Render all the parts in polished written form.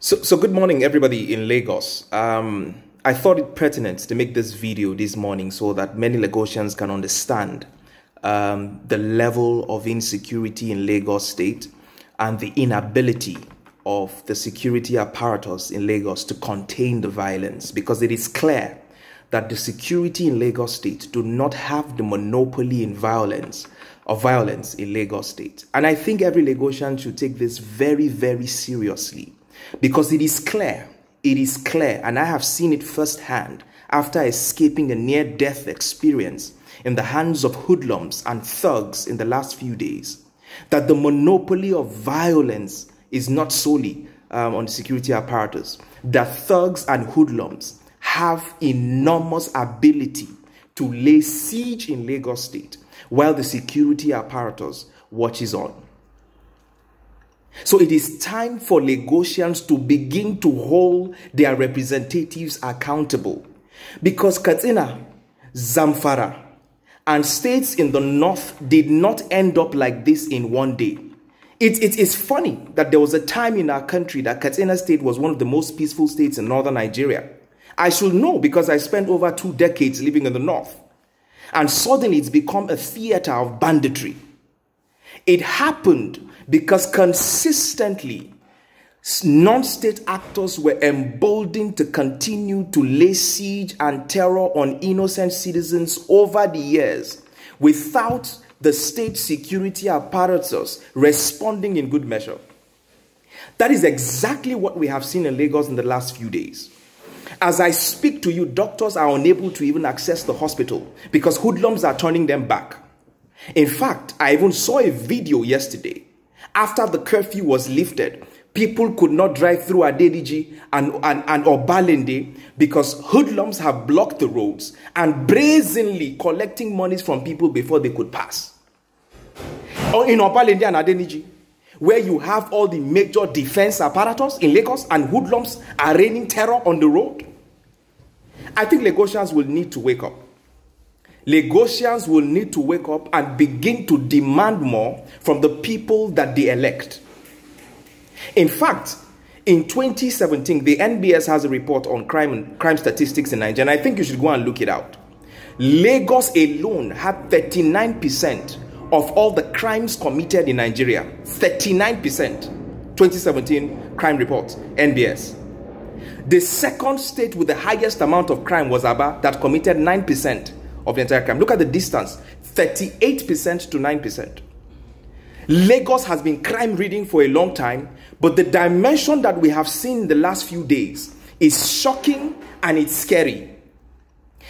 So good morning, everybody in Lagos. I thought it pertinent to make this video this morning so that many Lagosians can understand the level of insecurity in Lagos State and the inability of the security apparatus in Lagos to contain the violence, because it is clear that the security in Lagos State do not have the monopoly in violence in Lagos State. And I think every Lagosian should take this very, very seriously, because it is clear, and I have seen it firsthand after escaping a near-death experience in the hands of hoodlums and thugs in the last few days, that the monopoly of violence is not solely on the security apparatus. That thugs and hoodlums have enormous ability to lay siege in Lagos State while the security apparatus watches on. So it is time for Lagosians to begin to hold their representatives accountable, because Katsina, Zamfara, and states in the north did not end up like this in one day. It is funny that there was a time in our country that Katsina State was one of the most peaceful states in northern Nigeria. I should know, because I spent over 2 decades living in the north. And suddenly it's become a theater of banditry. It happened because consistently non-state actors were emboldened to continue to lay siege and terror on innocent citizens over the years without the state security apparatus responding in good measure. That is exactly what we have seen in Lagos in the last few days. As I speak to you, doctors are unable to even access the hospital because hoodlums are turning them back. In fact, I even saw a video yesterday. After the curfew was lifted, people could not drive through Adediji and Obalende because hoodlums have blocked the roads and brazenly collecting monies from people before they could pass. Or in Obalende and Adediji, where you have all the major defense apparatus in Lagos and hoodlums are raining terror on the road. I think Lagosians will need to wake up. Lagosians will need to wake up and begin to demand more from the people that they elect. In fact, in 2017, the NBS has a report on crime statistics in Nigeria, and I think you should go and look it out. Lagos alone had 39% of all the crimes committed in Nigeria. 39%. 2017 crime report, NBS. The second state with the highest amount of crime was Aba, that committed 9% of the entire crime. Look at the distance, 38% to 9%. Lagos has been crime-ridden for a long time, but the dimension that we have seen in the last few days is shocking and it's scary.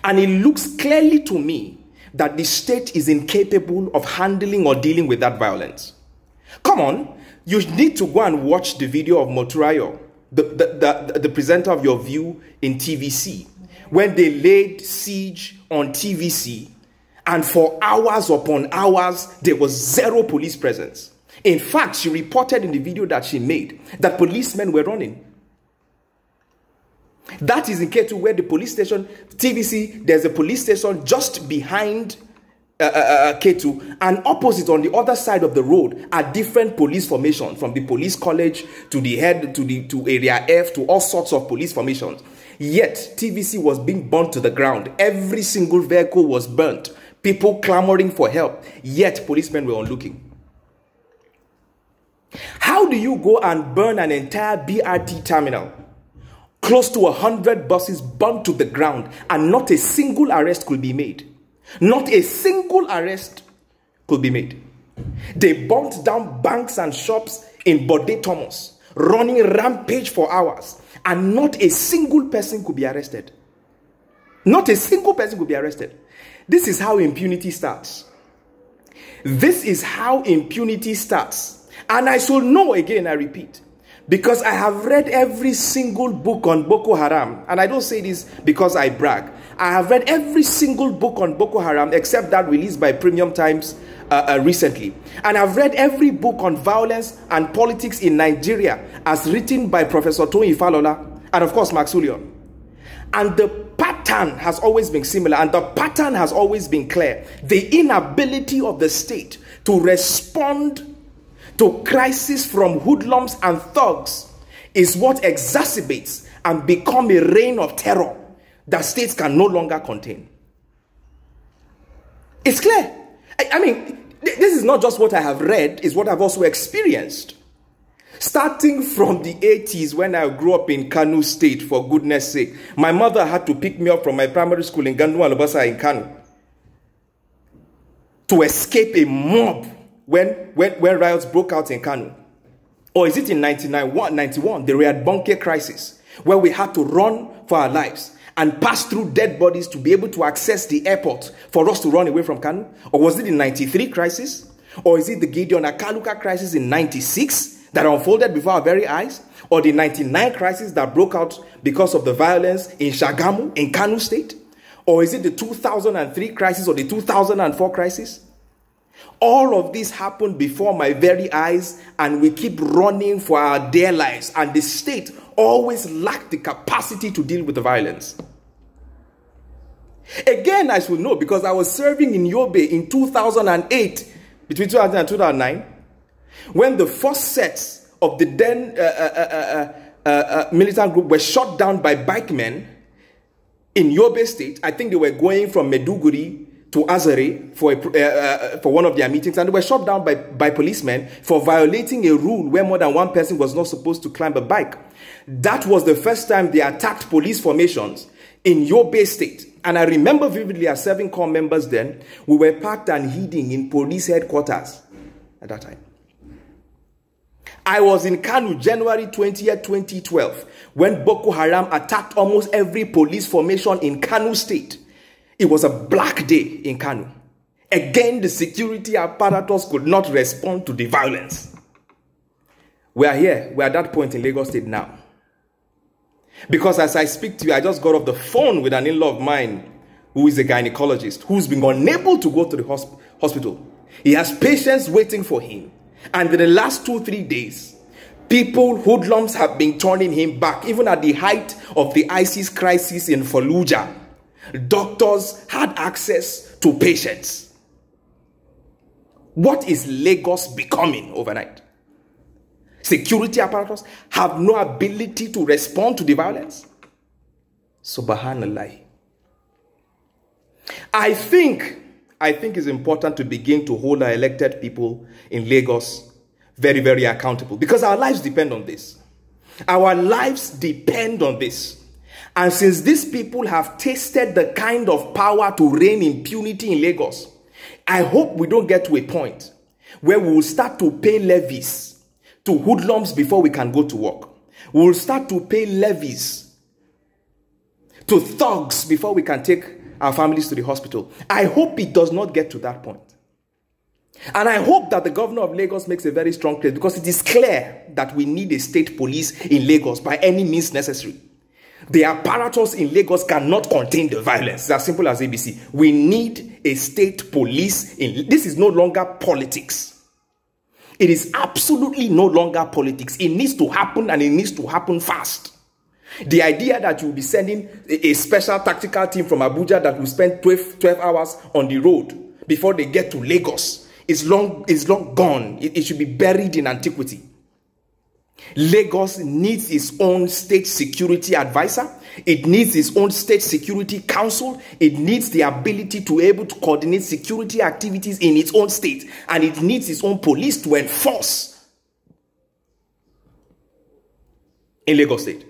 And it looks clearly to me that the state is incapable of handling or dealing with that violence. Come on, you need to go and watch the video of Moturayo, the presenter of Your View in TVC, when they laid siege on TVC, and for hours upon hours, there was zero police presence. In fact, she reported in the video that she made that policemen were running. That is in Ketu, where the police station, TVC, there's a police station just behind Ketu, and opposite on the other side of the road are different police formations, from the police college to the head to area F to all sorts of police formations. Yet TVC was being burnt to the ground. Every single vehicle was burnt. People clamoring for help. Yet policemen were onlooking. How do you go and burn an entire BRT terminal? Close to 100 buses burnt to the ground, and not a single arrest could be made. Not a single arrest could be made. They burnt down banks and shops in Bode Thomas, running rampage for hours, and not a single person could be arrested. Not a single person could be arrested. This is how impunity starts. This is how impunity starts. And I shall know, again, I repeat, because I have read every single book on Boko Haram, and I don't say this because I brag. I have read every single book on Boko Haram except that released by Premium Times recently. And I've read every book on violence and politics in Nigeria as written by Professor Tony Falola and, of course, Max Ulion. And the pattern has always been similar, and the pattern has always been clear. The inability of the state to respond to crisis from hoodlums and thugs is what exacerbates and become a reign of terror that states can no longer contain. It's clear. I mean, this is not just what I have read, it's what I've also experienced. Starting from the 80s when I grew up in Kano State, for goodness sake. My mother had to pick me up from my primary school in Gandu and Lobasa in Kano to escape a mob when riots broke out in Kano. Or is it in 1991, the Riyadh Bunker crisis, where we had to run for our lives and pass through dead bodies to be able to access the airport for us to run away from Kano? Or was it the 93 crisis? Or is it the Gideon Akaluka crisis in 96 that unfolded before our very eyes? Or the 99 crisis that broke out because of the violence in Shagamu, in Kano State? Or is it the 2003 crisis or the 2004 crisis? All of this happened before my very eyes, and we keep running for our dear lives, and the state always lacked the capacity to deal with the violence. Again, I should know, because I was serving in Yobe in 2008, between 2000 and 2009, when the first sets of the then militant group were shot down by bikemen in Yobe State. I think they were going from Meduguri to Azare for one of their meetings, and they were shot down by policemen for violating a rule where more than one person was not supposed to climb a bike. That was the first time they attacked police formations in Yobe State. And I remember vividly, as 7 corps members then, we were packed and hiding in police headquarters at that time. I was in Kano January 20th, 2012, when Boko Haram attacked almost every police formation in Kano State. It was a black day in Kano. Again, the security apparatus could not respond to the violence. We are here. We are at that point in Lagos State now. Because as I speak to you, I just got off the phone with an in-law of mine who is a gynecologist, who's been unable to go to the hospital. He has patients waiting for him. And in the last 2-3 days, people, hoodlums, have been turning him back. Even at the height of the ISIS crisis in Fallujah, doctors had access to patients. What is Lagos becoming overnight? Security apparatus have no ability to respond to the violence. Subhanallah. I think it's important to begin to hold our elected people in Lagos very, very accountable, because our lives depend on this. Our lives depend on this. And since these people have tasted the kind of power to reign impunity in Lagos, I hope we don't get to a point where we will start to pay levies to hoodlums before we can go to work. We will start to pay levies to thugs before we can take our families to the hospital. I hope it does not get to that point. And I hope that the governor of Lagos makes a very strong case, because it is clear that we need a state police in Lagos by any means necessary. The apparatus in Lagos cannot contain the violence. It's as simple as ABC. We need a state police. This is no longer politics. It is absolutely no longer politics. It needs to happen, and it needs to happen fast. The idea that you'll be sending a special tactical team from Abuja that will spend 12 hours on the road before they get to Lagos is long gone. It should be buried in antiquity. Lagos needs its own state security advisor. It needs its own state security council. It needs the ability to be able to coordinate security activities in its own state. And it needs its own police to enforce in Lagos State.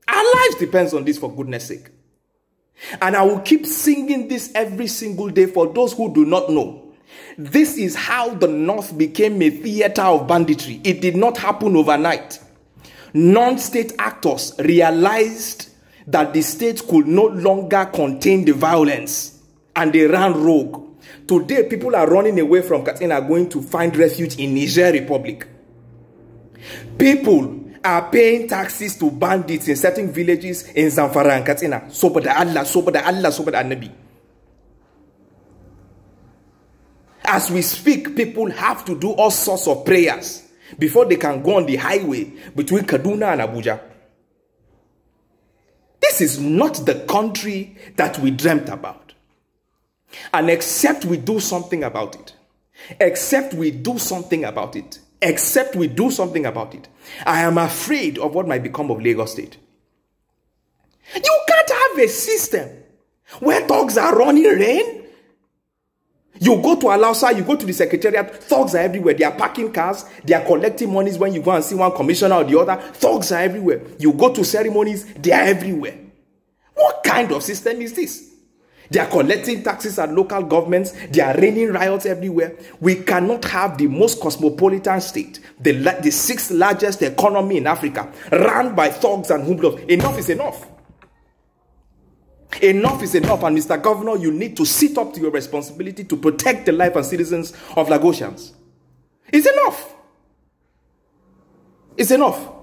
Our lives depends on this, for goodness sake. And I will keep singing this every single day for those who do not know. This is how the North became a theater of banditry. It did not happen overnight. Non-state actors realized that the state could no longer contain the violence, and they ran rogue. Today, people are running away from Katsina, going to find refuge in Niger Republic. People are paying taxes to bandits in certain villages in Zamfara and Katsina. Sobada Allah, sobada Allah, sobada Nabi. As we speak, people have to do all sorts of prayers before they can go on the highway between Kaduna and Abuja. This is not the country that we dreamt about. And except we do something about it, except we do something about it. I am afraid of what might become of Lagos State. You can't have a system where thugs are running rain. You go to Alausa, you go to the secretariat, thugs are everywhere. They are parking cars, they are collecting monies when you go and see one commissioner or the other. Thugs are everywhere. You go to ceremonies, they are everywhere. What kind of system is this? They are collecting taxes at local governments. They are raining riots everywhere. We cannot have the most cosmopolitan state, the sixth largest economy in Africa, run by thugs and hoodlums. Enough is enough. Enough is enough, and Mr. Governor, you need to sit up to your responsibility to protect the life and citizens of Lagosians. It's enough. It's enough.